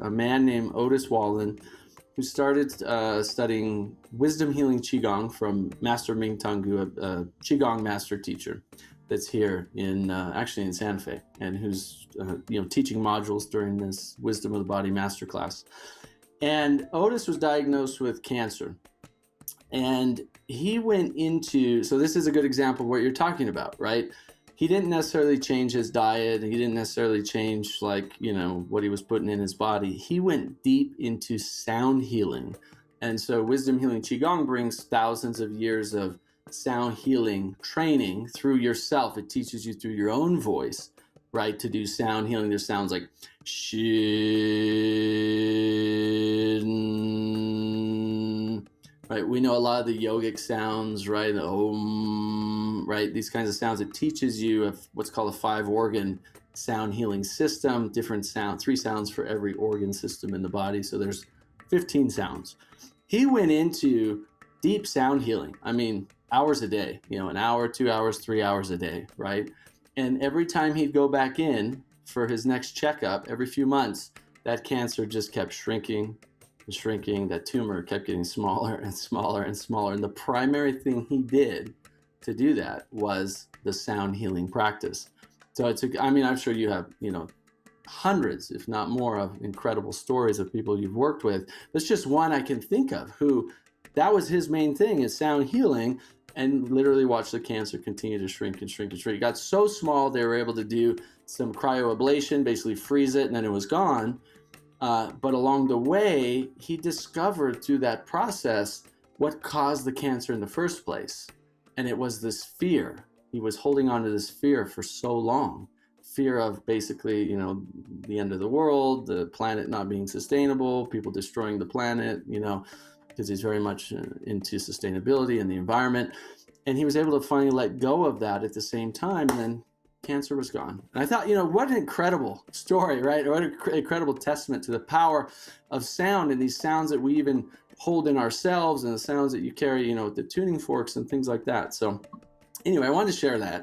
a man named Otis Wallen who started studying wisdom healing Qigong from Master Ming Tangu, a Qigong master teacher that's here in actually in Santa Fe, and who's teaching modules during this Wisdom of the Body masterclass. And Otis was diagnosed with cancer, and he went into, so this is a good example of what you're talking about, right? He didn't necessarily change his diet. He didn't necessarily change what he was putting in his body. He went deep into sound healing. And so wisdom healing Qigong brings thousands of years of sound healing training through yourself. It teaches you through your own voice, right, to do sound healing. There's sounds like shin, right? We know a lot of the yogic sounds, right? Om, right? These kinds of sounds. It teaches you of what's called a 5-organ sound healing system, different sound, 3 sounds for every organ system in the body. So there's 15 sounds. He went into deep sound healing. I mean, hours a day, an hour, 2 hours, 3 hours a day, right? And every time he'd go back in for his next checkup, every few months, that cancer just kept shrinking and shrinking. That tumor kept getting smaller and smaller and smaller. And the primary thing he did to do that was the sound healing practice. So it took, I'm sure you have, hundreds, if not more, of incredible stories of people you've worked with. There's just one I can think of who that was his main thing, is sound healing, and literally watched the cancer continue to shrink and shrink and shrink. It got so small they were able to do some cryoablation, basically freeze it, and then it was gone. But along the way, he discovered through that process what caused the cancer in the first place. And it was this fear. He was holding on to this fear for so long. Fear of basically, the end of the world, the planet not being sustainable, people destroying the planet, because he's very much into sustainability and the environment. And he was able to finally let go of that at the same time, and then cancer was gone. And I thought, what an incredible story, right? What an incredible testament to the power of sound, and these sounds that we even hold in ourselves, and the sounds that you carry, with the tuning forks and things like that. So anyway, I wanted to share that.